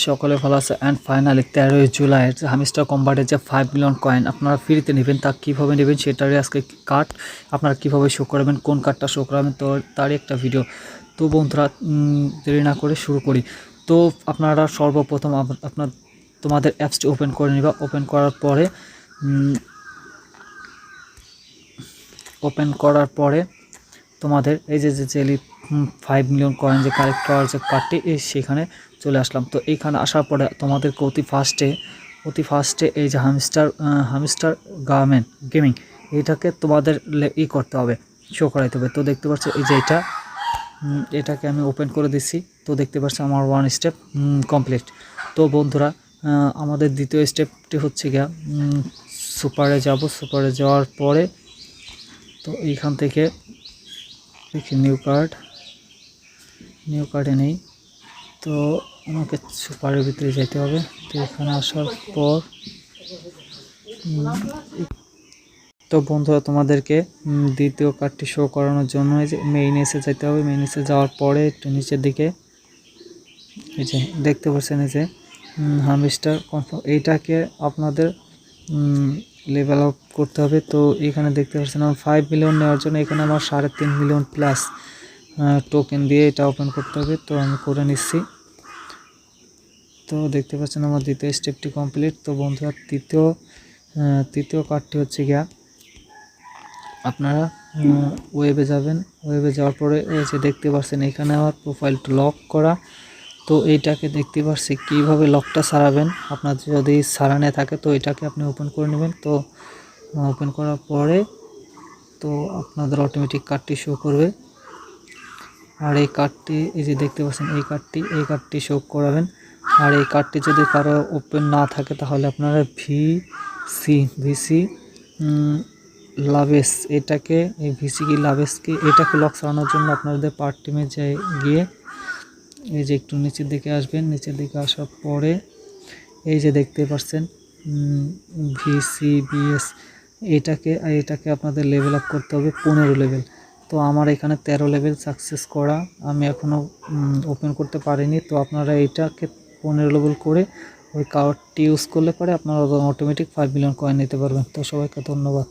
সকলে ভালো আছে অ্যান্ড ফাইনালি 13ই জুলাই হামিস্টার কম্বাটের যে 5 মিলিয়ন কয়েন আপনারা ফ্রিতে নেবেন তা কীভাবে নেবেন সেটারই আজকে কার্ড আপনারা কীভাবে শো করবেন, কোন কার্ডটা শো করাবেন, তো তারই একটা ভিডিও। তো বন্ধুরা দেরি না করে শুরু করি। তো আপনারা সর্বপ্রথম তোমাদের অ্যাপসটি ওপেন করে নিবা। ওপেন করার পরে তোমাদের এই যে জেলি 5 মিলিয়ন কয়েন যে কালেক্ট করার যে কার্ডটি সেখানে চলে আসলাম। তো এইখানে আসার পরে তোমাদেরকে অতি ফার্স্টে এই যে হামস্টার গেমিং এইটাকে তোমাদের করতে হবে, শো করাইতে হবে। তো দেখতে পাচ্ছ এই যে এটাকে আমি ওপেন করে দিচ্ছি। তো দেখতে পাচ্ছ আমার 1 স্টেপ কমপ্লিট। তো বন্ধুরা আমাদের দ্বিতীয় স্টেপটি হচ্ছে গিয়া সুপারে যাব। সুপারে যাওয়ার পরে তো এইখান থেকে দেখি নিউ কার্ডে নেই, তো আমাকে সুপারের ভিতরে যেতে হবে। তো এখানে আসার পর তো বন্ধুরা তোমাদেরকে দ্বিতীয় কার্ডটি শো করানোর জন্য এই যে মেইনেসে যেতে হবে। মেইনেসে যাওয়ার পরে একটু নিচের দিকে এই যে দেখতে পাচ্ছেন এই যে হামস্টার কনফার্ম, এইটাকে আপনাদের লেভেল আপ করতে হবে। তো এখানে দেখতে পাচ্ছেন আমার 5 মিলিয়ন নেওয়ার জন্য এখানে আমার 3.5 মিলিয়ন প্লাস টোকেন দিয়ে এটা ওপেন করতে হবে। তো আমি করে নিচ্ছি। তো দেখতে পাচ্ছেন আমার দ্বিতীয় স্টেপটি কমপ্লিট। তো বন্ধুরা তৃতীয় কার্ডটি হচ্ছে গিয়া আপনারা ওয়েবে যাবেন। ওয়েবে যাওয়ার পরে এই যে দেখতে পাচ্ছেন এখানে আমার প্রোফাইলটা লক করা। তো এইটাকে দেখতে পাচ্ছি কীভাবে লকটা সারাবেন। আপনার যদি সারানো থাকে তো এটাকে আপনি ওপেন করে নেবেন। তো ওপেন করার পরে তো আপনাদের অটোমেটিক কার্ডটি শো করবে। আর এই কার্ডটি এই যে দেখতে পাচ্ছেন এই কার্ডটি শো করাবেন। আর এই কার্ডটি যদি কারো ওপেন না থাকে তাহলে আপনারা ভিসি লাভেস এটাকে এই ভিসি কি লাভেসকে এটাকে লক সারানোর জন্য আপনাদের পার্ট টিমে গিয়ে এই যে একটু নিচের দিকে আসবেন। নিচের দিকে আসার পরে এই যে দেখতে পাচ্ছেন ভিসিবিএস এটাকে আপনাদের লেভেল আপ করতে হবে 15 লেভেল। তো আমার এখানে 13 লেভেল সাকসেস করা, আমি এখনও ওপেন করতে পারিনি। তো আপনারা এইটাকে 15 লেভেল করে ওই কার্ডটি ইউজ করলে পরে আপনারা অটোমেটিক 5 মিলিয়ন কয়েন নিতে পারবেন। তো সবাইকে ধন্যবাদ।